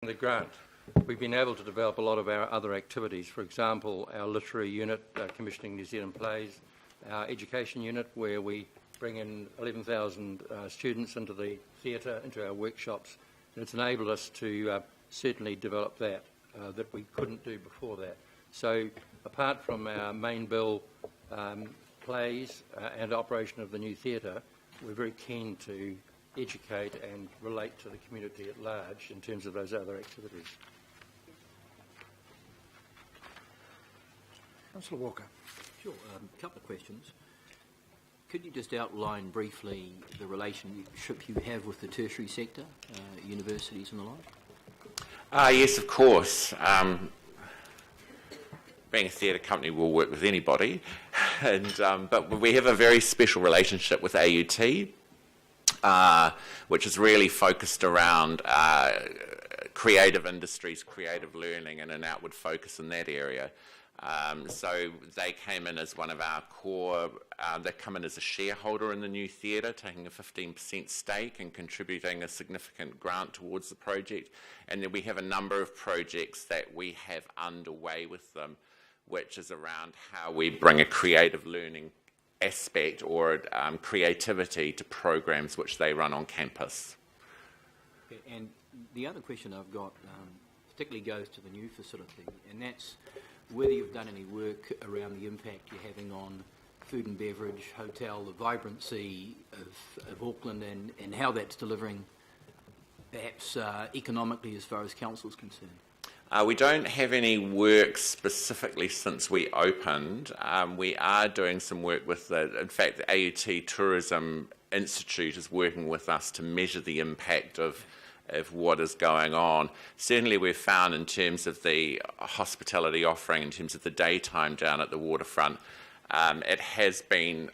the grant, we've been able to develop a lot of our other activities. For example, our literary unit, commissioning New Zealand plays, our education unit, where we bring in 11,000 students into the theatre, into our workshops, and it's enabled us to certainly develop that we couldn't do before that. So apart from our main bill plays and operation of the new theatre, we're very keen to educate and relate to the community at large in terms of those other activities. Councillor Walker. Sure, a couple of questions. Could you just outline briefly the relationship you have with the tertiary sector, universities and the like? Yes, of course. Being a theatre company, we'll work with anybody, but we have a very special relationship with AUT, which is really focused around creative industries, creative learning, and an outward focus in that area. So they came in as one of our core, they come in as a shareholder in the new theatre, taking a 15% stake and contributing a significant grant towards the project. And then we have a number of projects that we have underway with them, which is around how we bring a creative learning aspect or creativity to programs which they run on campus. Okay, and the other question I've got particularly goes to the new facility, and that's whether you've done any work around the impact you're having on food and beverage, hotel, the vibrancy of Auckland, and how that's delivering perhaps economically as far as council's concerned. We don't have any work specifically since we opened. We are doing some work with in fact, the AUT Tourism Institute is working with us to measure the impact of what is going on. Certainly we've found in terms of the hospitality offering, in terms of the daytime down at the waterfront, it has been,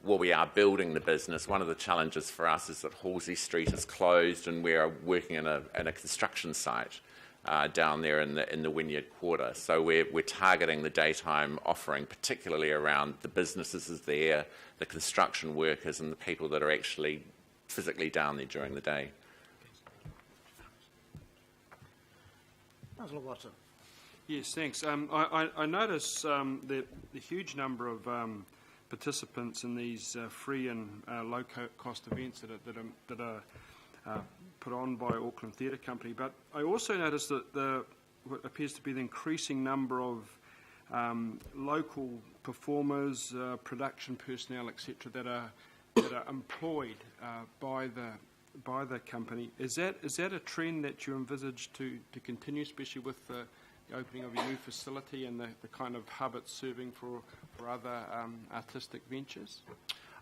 we are building the business. One of the challenges for us is that Halsey Street is closed and we are working in a construction site down there in the Wynyard Quarter. So we're targeting the daytime offering, particularly around the businesses there, the construction workers and the people that are actually physically down there during the day. Councillor Watson. Yes, thanks. I notice the huge number of participants in these free and low-cost events that are put on by Auckland Theatre Company, but I also noticed that what appears to be the increasing number of local performers, production personnel, etc., that are employed by the company. Is that a trend that you envisage to continue, especially with the opening of your new facility and the kind of hub it's serving for other artistic ventures?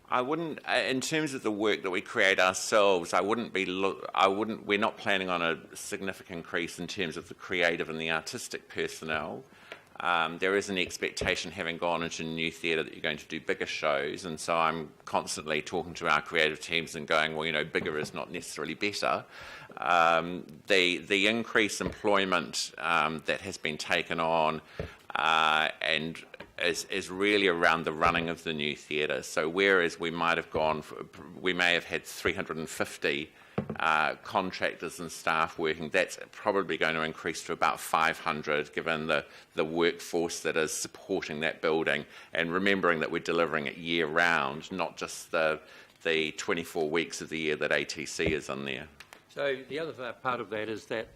I wouldn't, in terms of the work that we create ourselves, we're not planning on a significant increase in terms of the creative and the artistic personnel. There is an expectation, having gone into new theatre, that you're going to do bigger shows, and so I'm constantly talking to our creative teams and going, well, bigger is not necessarily better. The increased employment that has been taken on and is really around the running of the new theatre. So whereas we may have had 350 contractors and staff working, that's probably going to increase to about 500 given the workforce that is supporting that building, and remembering that we're delivering it year round, not just the 24 weeks of the year that ATC is on there. So the other part of that is that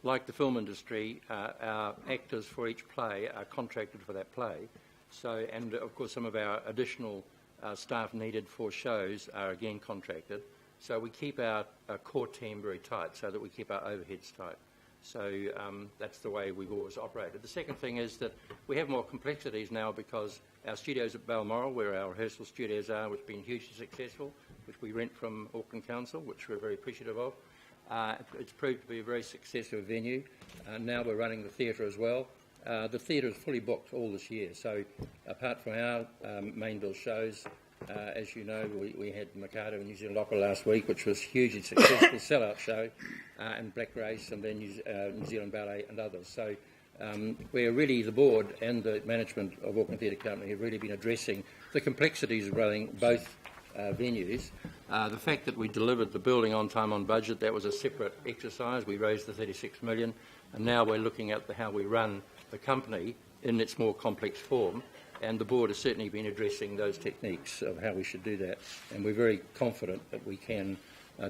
like the film industry, our actors for each play are contracted for that play. So, and of course some of our additional staff needed for shows are again contracted. So we keep our core team very tight so that we keep our overheads tight. So that's the way we've always operated. The second thing is that we have more complexities now because our studios at Balmoral, where our rehearsal studios are, which have been hugely successful, which we rent from Auckland Council, which we're very appreciative of. It's proved to be a very successful venue. Now we're running the theatre as well. The theatre is fully booked all this year. So apart from our main bill shows, as you know, we had Mikado in New Zealand Opera last week, which was hugely successful sellout show, and Black Race, and then New Zealand Ballet and others. So we're really, the board and the management of Auckland Theatre Company have really been addressing the complexities of running both venues. The fact that we delivered the building on time, on budget, that was a separate exercise. We raised the 36 million, and now we're looking at how we run the company in its more complex form, and the board has certainly been addressing those techniques of how we should do that, and we're very confident that we can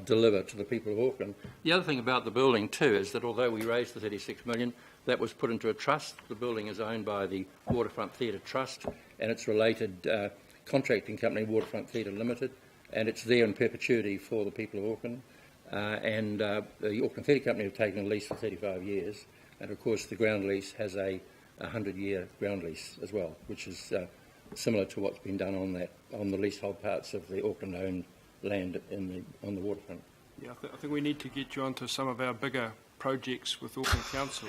deliver to the people of Auckland. The other thing about the building too is that although we raised the 36 million, that was put into a trust. The building is owned by the Waterfront Theatre Trust and its related contracting company, Waterfront Theatre Limited, and it's there in perpetuity for the people of Auckland. The Auckland Theatre Company have taken a lease for 35 years, and of course the ground lease has a 100-year ground lease as well, which is similar to what's been done on the leasehold parts of the Auckland-owned land on the waterfront. Yeah, I think we need to get you onto some of our bigger projects with Auckland Council,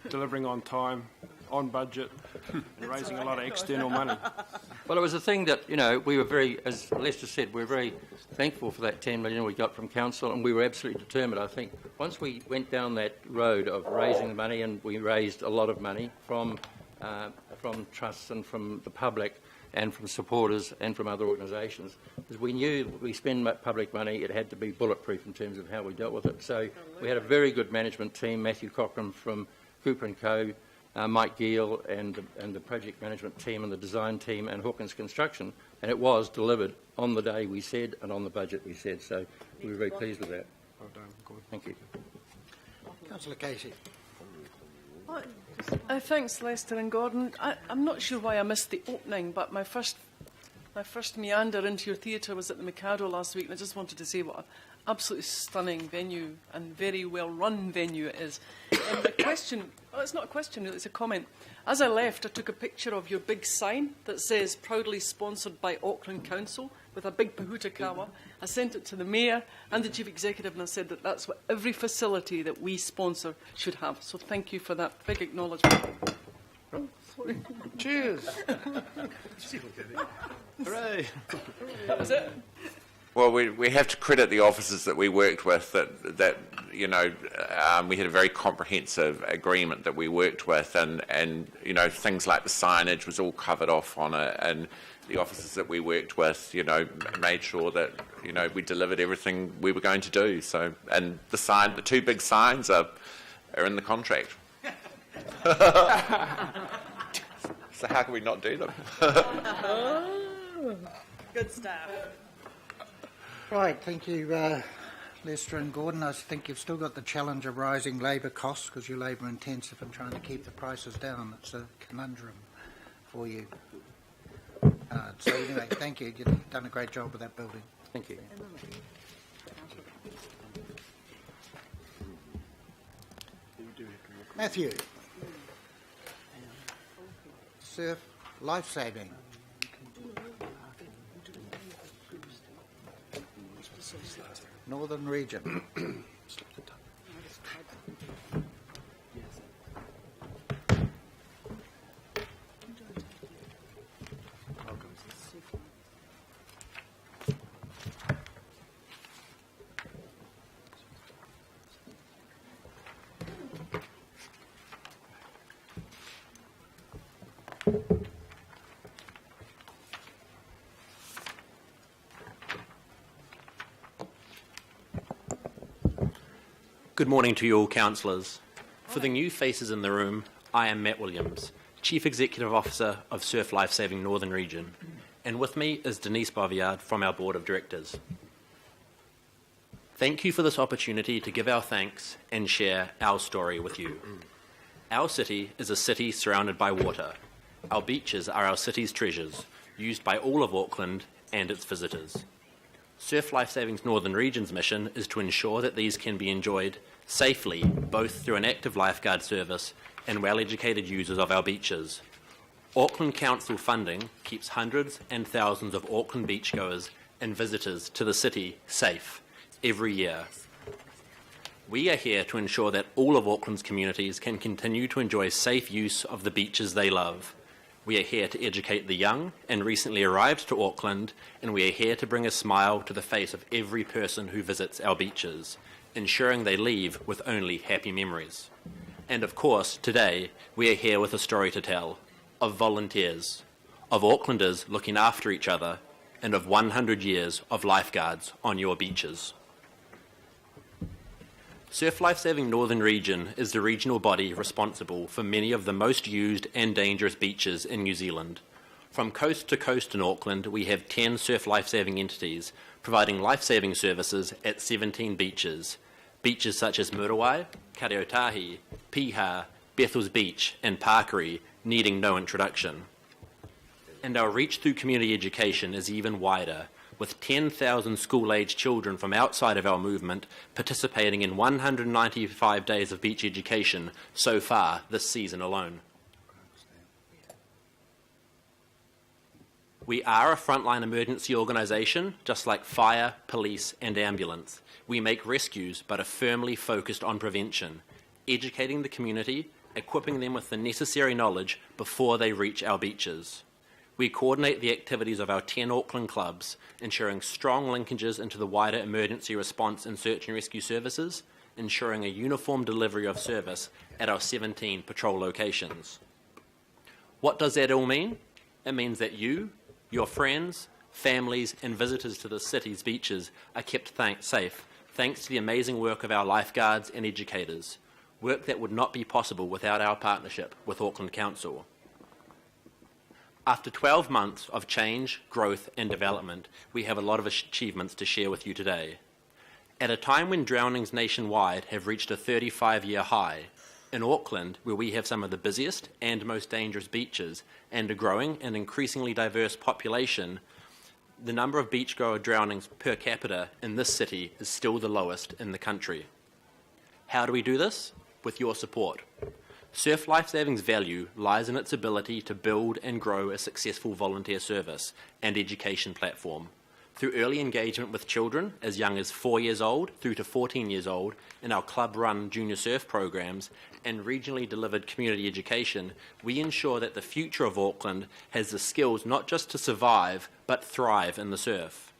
delivering on time, on budget, and raising a lot of external money. Well, it was a thing that, we were very, as Lester said, we're very thankful for that 10 million we got from Council, and we were absolutely determined. I think once we went down that road of raising the money, and we raised a lot of money from trusts and from the public and from supporters and from other organisations, because we knew we spend public money, it had to be bulletproof in terms of how we dealt with it. So we had a very good management team, Matthew Cochran from Cooper & Co., Mike Giel and the project management team and the design team and Hawkins Construction, and it was delivered on the day we said and on the budget we said, so we were very pleased with that. Well done, good. Thank you. Councillor Casey. Thanks, Lester and Gordon. I'm not sure why I missed the opening, but my first meander into your theatre was at the Mikado last week, and I just wanted to say what an absolutely stunning venue and very well-run venue it is. And the question, well, it's not a question, it's a comment. As I left, I took a picture of your big sign that says, proudly sponsored by Auckland Council, with a big pahutakawa. I sent it to the Mayor and the Chief Executive, and I said that that's what every facility that we sponsor should have. So thank you for that big acknowledgement. Oh, sorry. Cheers. Hooray. That was it. Well, we have to credit the officers that we worked with that we had a very comprehensive agreement that we worked with, and things like the signage was all covered off on it, and the officers that we worked with made sure that we delivered everything we were going to do. So, and the two big signs are in the contract. So how can we not do them? Good stuff. Right, thank you, Lester and Gordon. I think you've still got the challenge of rising labour costs because you're labour intensive and trying to keep the prices down. It's a conundrum for you. So anyway, thank you. You've done a great job with that building. Thank you. Matthew. Surf Lifesaving. Northern Region. Good morning to you all, councillors. For the new faces in the room, I am Matt Williams, Chief Executive Officer of Surf Lifesaving Northern Region, and with me is Denise Boviard from our Board of Directors. Thank you for this opportunity to give our thanks and share our story with you. Our city is a city surrounded by water. Our beaches are our city's treasures, used by all of Auckland and its visitors. Surf Lifesaving's Northern Region's mission is to ensure that these can be enjoyed safely, both through an active lifeguard service and well-educated users of our beaches. Auckland Council funding keeps hundreds and thousands of Auckland beachgoers and visitors to the city safe every year. We are here to ensure that all of Auckland's communities can continue to enjoy safe use of the beaches they love. We are here to educate the young and recently arrived to Auckland, and we are here to bring a smile to the face of every person who visits our beaches, ensuring they leave with only happy memories. And of course, today, we are here with a story to tell, of volunteers, of Aucklanders looking after each other, and of 100 years of lifeguards on your beaches. Surf Lifesaving Northern Region is the regional body responsible for many of the most used and dangerous beaches in New Zealand. From coast to coast in Auckland, we have 10 surf lifesaving entities providing lifesaving services at 17 beaches. Beaches such as Muriwai, Kareotahi, Piha, Bethel's Beach and Parkeri needing no introduction. And our reach through community education is even wider, with 10,000 school-aged children from outside of our movement participating in 195 days of beach education so far this season alone. We are a frontline emergency organisation, just like fire, police and ambulance. We make rescues, but are firmly focused on prevention, educating the community, equipping them with the necessary knowledge before they reach our beaches. We coordinate the activities of our 10 Auckland clubs, ensuring strong linkages into the wider emergency response and search and rescue services, ensuring a uniform delivery of service at our 17 patrol locations. What does that all mean? It means that you, your friends, families and visitors to the city's beaches are kept safe thanks to the amazing work of our lifeguards and educators, work that would not be possible without our partnership with Auckland Council. After 12 months of change, growth and development, we have a lot of achievements to share with you today. At a time when drownings nationwide have reached a 35-year high, in Auckland, where we have some of the busiest and most dangerous beaches and a growing and increasingly diverse population, the number of beachgoer drownings per capita in this city is still the lowest in the country. How do we do this? With your support. Surf Lifesaving's value lies in its ability to build and grow a successful volunteer service and education platform. Through early engagement with children as young as 4 years old through to 14 years old in our club-run junior surf programs and regionally delivered community education, we ensure that the future of Auckland has the skills not just to survive but thrive in the surf.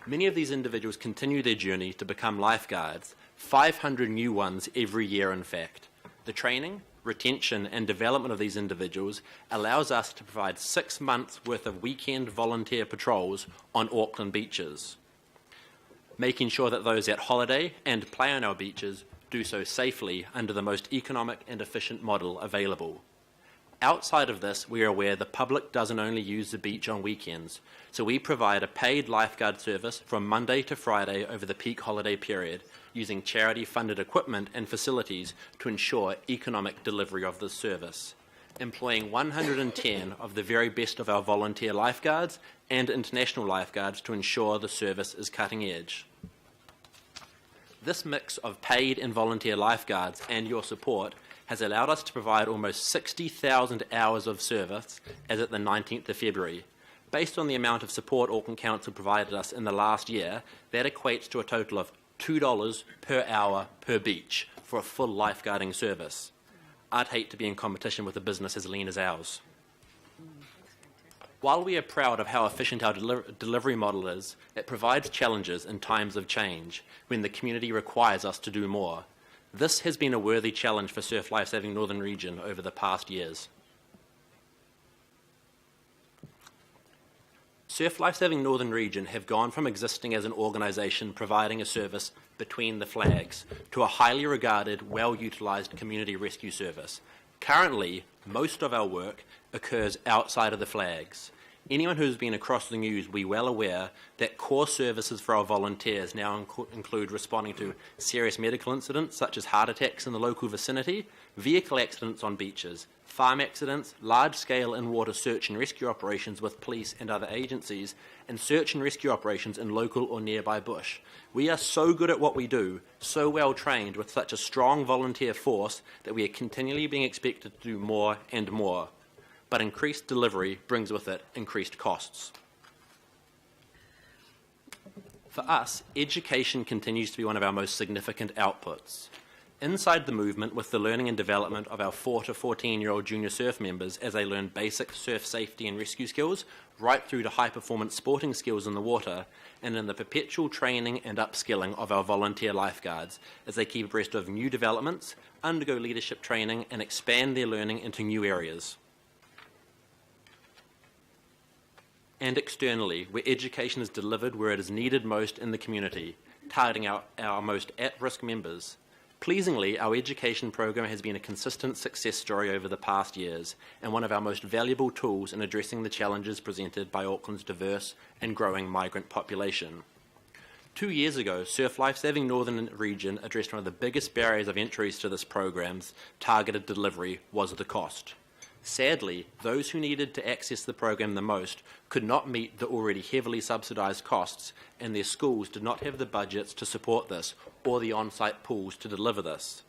Many of these individuals continue their journey to become lifeguards, 500 new ones every year in fact. The training, retention and development of these individuals allows us to provide 6 months worth of weekend volunteer patrols on Auckland beaches, making sure that those at holiday and play on our beaches do so safely under the most economic and efficient model available. Outside of this, we are aware the public doesn't only use the beach on weekends, so we provide a paid lifeguard service from Monday to Friday over the peak holiday period, using charity-funded equipment and facilities to ensure economic delivery of this service, employing 110 of the very best of our volunteer lifeguards and international lifeguards to ensure the service is cutting edge. This mix of paid and volunteer lifeguards and your support has allowed us to provide almost 60,000 hours of service as at the 19th of February. Based on the amount of support Auckland Council provided us in the last year, that equates to a total of $2 per hour per beach for a full lifeguarding service. I'd hate to be in competition with a business as lean as ours. While we are proud of how efficient our delivery model is, it provides challenges in times of change when the community requires us to do more. This has been a worthy challenge for Surf Lifesaving Northern Region over the past years. Surf Lifesaving Northern Region have gone from existing as an organisation providing a service between the flags to a highly regarded, well-utilised community rescue service. Currently, most of our work occurs outside of the flags. Anyone who's been across the news will be well aware that core services for our volunteers now include responding to serious medical incidents such as heart attacks in the local vicinity, vehicle accidents on beaches, farm accidents, large-scale in-water search and rescue operations with police and other agencies, and search and rescue operations in local or nearby bush. We are so good at what we do, so well trained with such a strong volunteer force that we are continually being expected to do more and more. But increased delivery brings with it increased costs. For us, education continues to be one of our most significant outputs. Inside the movement, with the learning and development of our 4 to 14-year-old junior surf members as they learn basic surf safety and rescue skills, right through to high-performance sporting skills in the water, and in the perpetual training and upskilling of our volunteer lifeguards as they keep abreast of new developments, undergo leadership training, and expand their learning into new areas. and externally, where education is delivered where it is needed most in the community, targeting our most at-risk members. Pleasingly, our education program has been a consistent success story over the past years and one of our most valuable tools in addressing the challenges presented by Auckland's diverse and growing migrant population. 2 years ago, Surf Lifesaving Northern Region addressed one of the biggest barriers of entries to this program's targeted delivery was the cost. Sadly, those who needed to access the program the most could not meet the already heavily subsidised costs, and their schools did not have the budgets to support this or the on-site pools to deliver this.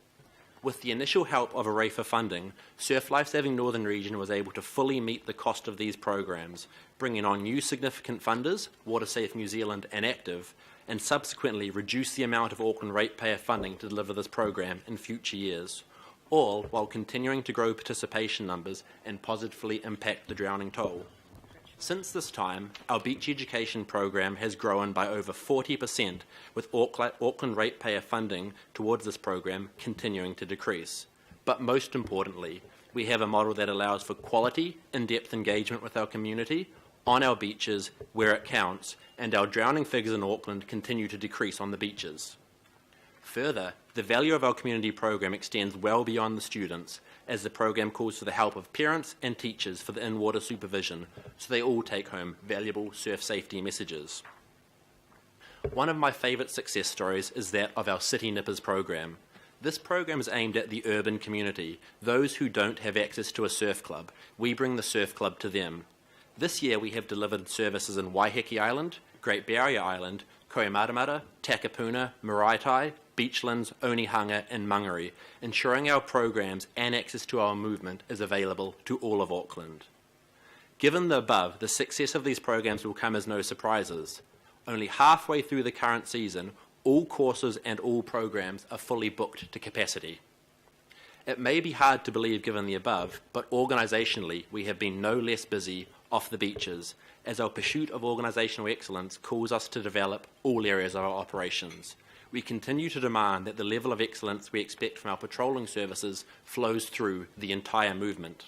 With the initial help of AREFA funding, Surf Lifesaving Northern Region was able to fully meet the cost of these programs, bringing on new significant funders, WaterSafe New Zealand and Active, and subsequently reduce the amount of Auckland ratepayer funding to deliver this program in future years, all while continuing to grow participation numbers and positively impact the drowning toll. Since this time, our beach education program has grown by over 40%, with Auckland ratepayer funding towards this program continuing to decrease. But most importantly, we have a model that allows for quality, in-depth engagement with our community, on our beaches where it counts, and our drowning figures in Auckland continue to decrease on the beaches. Further, the value of our community program extends well beyond the students, as the program calls for the help of parents and teachers for the in-water supervision, so they all take home valuable surf safety messages. One of my favourite success stories is that of our City Nippers program. This program is aimed at the urban community, those who don't have access to a surf club. We bring the surf club to them. This year we have delivered services in Waiheke Island, Great Barrier Island, Kohimaramara, Takapuna, Maraitai, Beachlands, Onehunga and Mangere, ensuring our programs and access to our movement is available to all of Auckland. Given the above, the success of these programs will come as no surprises. Only halfway through the current season, all courses and all programs are fully booked to capacity. It may be hard to believe given the above, but organisationally we have been no less busy off the beaches, as our pursuit of organisational excellence calls us to develop all areas of our operations. We continue to demand that the level of excellence we expect from our patrolling services flows through the entire movement.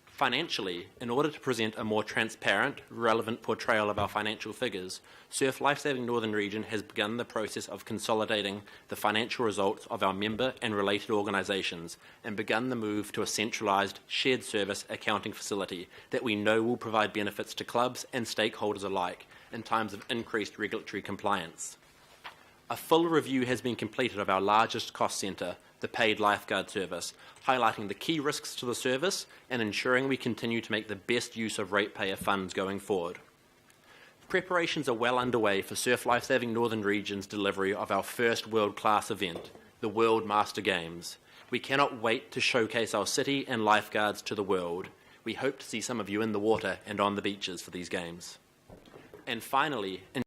Financially, in order to present a more transparent, relevant portrayal of our financial figures, Surf Lifesaving Northern Region has begun the process of consolidating the financial results of our member and related organisations and begun the move to a centralised, shared service accounting facility that we know will provide benefits to clubs and stakeholders alike in times of increased regulatory compliance. A full review has been completed of our largest cost centre, the paid lifeguard service, highlighting the key risks to the service and ensuring we continue to make the best use of ratepayer funds going forward. Preparations are well underway for Surf Lifesaving Northern Region's delivery of our first world-class event, the World Master Games. We cannot wait to showcase our city and lifeguards to the world. We hope to see some of you in the water and on the beaches for these games. And finally,